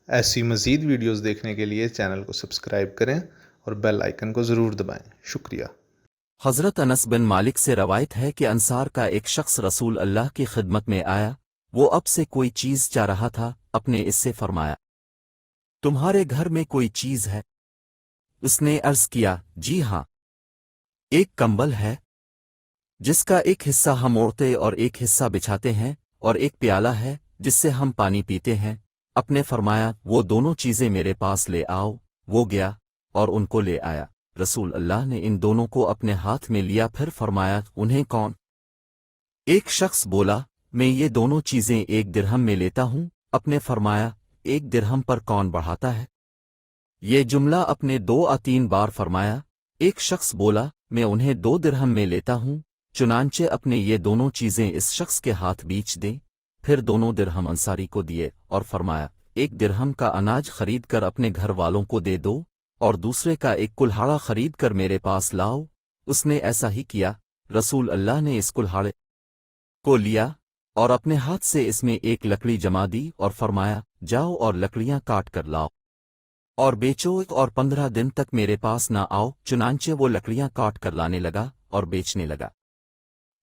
ایسی مزید ویڈیوز دیکھنے کے لیے چینل کو سبسکرائب کریں اور بیل آئیکن کو ضرور دبائیں۔ شکریہ۔ حضرت انس بن مالک سے روایت ہے کہ انصار کا ایک شخص رسول اللہ کی خدمت میں آیا، وہ اب سے کوئی چیز چاہ رہا تھا، اپنے اس سے فرمایا، تمہارے گھر میں کوئی چیز ہے؟ اس نے عرض کیا، جی ہاں، ایک کمبل ہے جس کا ایک حصہ ہم اوڑھتے اور ایک حصہ بچھاتے ہیں، اور ایک پیالہ ہے جس سے ہم پانی پیتے ہیں۔ اپنے فرمایا، وہ دونوں چیزیں میرے پاس لے آؤ۔ وہ گیا اور ان کو لے آیا۔ رسول اللہ نے ان دونوں کو اپنے ہاتھ میں لیا، پھر فرمایا، انہیں کون؟ ایک شخص بولا، میں یہ دونوں چیزیں 1 درہم میں لیتا ہوں۔ اپنے فرمایا، 1 درہم پر کون بڑھاتا ہے؟ یہ جملہ اپنے 2 یا 3 بار فرمایا۔ ایک شخص بولا، میں انہیں 2 درہم میں لیتا ہوں۔ چنانچہ اپنے یہ دونوں چیزیں اس شخص کے ہاتھ بیچ دیں۔ پھر 2 درہم انصاری کو دیے اور فرمایا، 1 درہم کا اناج خرید کر اپنے گھر والوں کو دے دو، اور دوسرے کا ایک کلہاڑا خرید کر میرے پاس لاؤ۔ اس نے ایسا ہی کیا۔ رسول اللہ نے اس کلہاڑے کو لیا اور اپنے ہاتھ سے اس میں ایک لکڑی جما دی اور فرمایا، جاؤ اور لکڑیاں کاٹ کر لاؤ اور بیچو، اور 15 دن تک میرے پاس نہ آؤ۔ چنانچہ وہ لکڑیاں کاٹ کر لانے لگا اور بیچنے لگا۔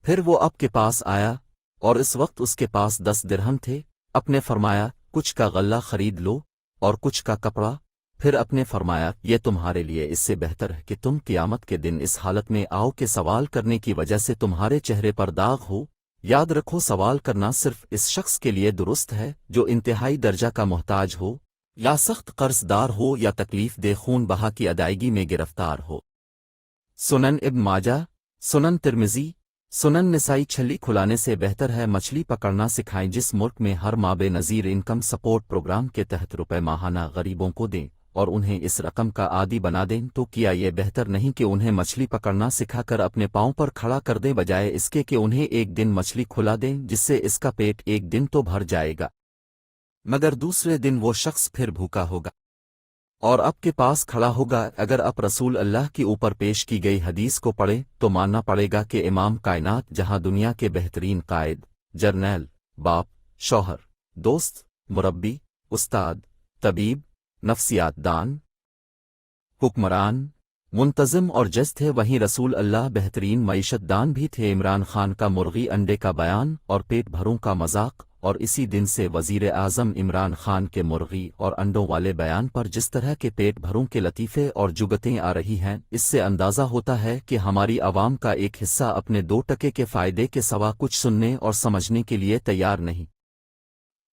پھر وہ اب کے پاس آیا اور اس وقت اس کے پاس 10 درہم تھے۔ اپنے فرمایا، کچھ کا غلہ خرید لو اور کچھ کا کپڑا۔ پھر اپنے فرمایا، یہ تمہارے لیے اس سے بہتر ہے کہ تم قیامت کے دن اس حالت میں آؤ کہ سوال کرنے کی وجہ سے تمہارے چہرے پر داغ ہو۔ یاد رکھو، سوال کرنا صرف اس شخص کے لیے درست ہے جو انتہائی درجہ کا محتاج ہو، یا سخت قرض دار ہو، یا تکلیف دہ خون بہا کی ادائیگی میں گرفتار ہو۔ سنن ابن ماجہ، سنن ترمذی، سنن نسائی۔ چھلی کھلانے سے بہتر ہے مچھلی پکڑنا سکھائیں۔ جس ملک میں ہر ماہ بے نظیر انکم سپورٹ پروگرام کے تحت روپے ماہانہ غریبوں کو دیں اور انہیں اس رقم کا عادی بنا دیں، تو کیا یہ بہتر نہیں کہ انہیں مچھلی پکڑنا سکھا کر اپنے پاؤں پر کھڑا کر دیں، بجائے اس کے کہ انہیں 1 دن مچھلی کھلا دیں جس سے اس کا پیٹ 1 دن تو بھر جائے گا، مگر دوسرے دن وہ شخص پھر بھوکا ہوگا اور اب کے پاس کھڑا ہوگا۔ اگر آپ رسول اللہ کی اوپر پیش کی گئی حدیث کو پڑھیں تو ماننا پڑے گا کہ امام کائنات، جہاں دنیا کے بہترین قائد، جرنیل، باپ، شوہر، دوست، مربی، استاد، طبیب، نفسیات دان، حکمران، منتظم اور جج تھے، وہیں رسول اللہ بہترین معیشت دان بھی تھے۔ عمران خان کا مرغی انڈے کا بیان اور پیٹ بھروں کا مذاق، اور اسی دن سے وزیر اعظم عمران خان کے مرغی اور انڈوں والے بیان پر جس طرح کے پیٹ بھروں کے لطیفے اور جگتیں آ رہی ہیں، اس سے اندازہ ہوتا ہے کہ ہماری عوام کا ایک حصہ اپنے 2 ٹکے کے فائدے کے سوا کچھ سننے اور سمجھنے کے لیے تیار نہیں۔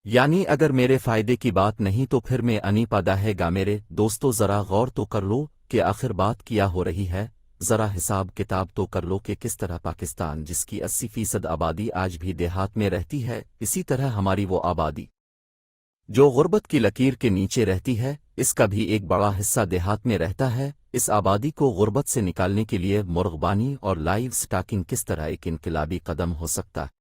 یعنی اگر میرے فائدے کی بات نہیں تو پھر میں انی پادا ہے گا۔ میرے دوستو، ذرا غور تو کر لو کہ آخر بات کیا ہو رہی ہے۔ ذرا حساب کتاب تو کر لو کہ کس طرح پاکستان، جس کی 80% آبادی آج بھی دیہات میں رہتی ہے، اسی طرح ہماری وہ آبادی جو غربت کی لکیر کے نیچے رہتی ہے، اس کا بھی ایک بڑا حصہ دیہات میں رہتا ہے۔ اس آبادی کو غربت سے نکالنے کے لیے مرغبانی اور لائیو سٹاکنگ کس طرح ایک انقلابی قدم ہو سکتا ہے،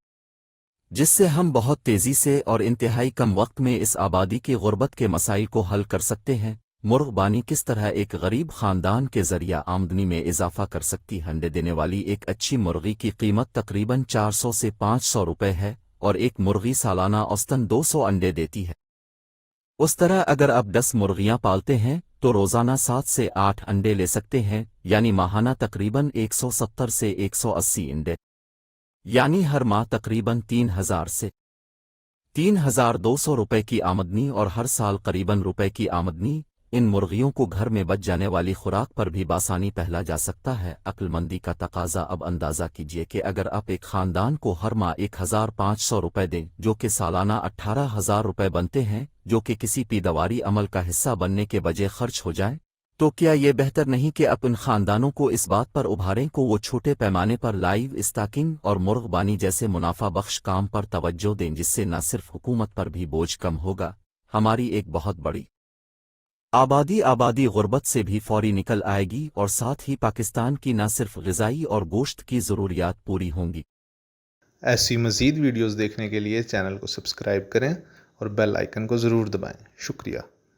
جس سے ہم بہت تیزی سے اور انتہائی کم وقت میں اس آبادی کی غربت کے مسائل کو حل کر سکتے ہیں۔ مرغبانی کس طرح ایک غریب خاندان کے ذریعہ آمدنی میں اضافہ کر سکتی ہے۔ انڈے دینے والی ایک اچھی مرغی کی قیمت تقریباً 400 سے 500 روپے ہے، اور ایک مرغی سالانہ اوسطاً 200 انڈے دیتی ہے۔ اس طرح اگر آپ 10 مرغیاں پالتے ہیں تو روزانہ 7 سے 8 انڈے لے سکتے ہیں، یعنی ماہانہ تقریباً 170 سے 180 انڈے، یعنی ہر ماہ تقریباً 3000 سے 3200 روپے کی آمدنی، اور ہر سال قریباً روپے کی آمدنی۔ ان مرغیوں کو گھر میں بچ جانے والی خوراک پر بھی بآسانی پہلا جا سکتا ہے۔ عقل مندی کا تقاضا، اب اندازہ کیجئے کہ اگر آپ ایک خاندان کو ہر ماہ 1500 روپے دیں، جو کہ سالانہ 18000 روپے بنتے ہیں، جو کہ کسی پیداواری عمل کا حصہ بننے کے بجائے خرچ ہو جائیں، تو کیا یہ بہتر نہیں کہ اپن خاندانوں کو اس بات پر ابھاریں کو وہ چھوٹے پیمانے پر لائیو اسٹاکنگ اور مرغبانی جیسے منافع بخش کام پر توجہ دیں، جس سے نہ صرف حکومت پر بھی بوجھ کم ہوگا، ہماری ایک بہت بڑی آبادی غربت سے بھی فوری نکل آئے گی، اور ساتھ ہی پاکستان کی نہ صرف غذائی اور گوشت کی ضروریات پوری ہوں گی۔ ایسی مزید ویڈیوز دیکھنے کے لیے چینل کو سبسکرائب کریں اور بیل آئیکن کو ضرور دبائیں۔ شکریہ۔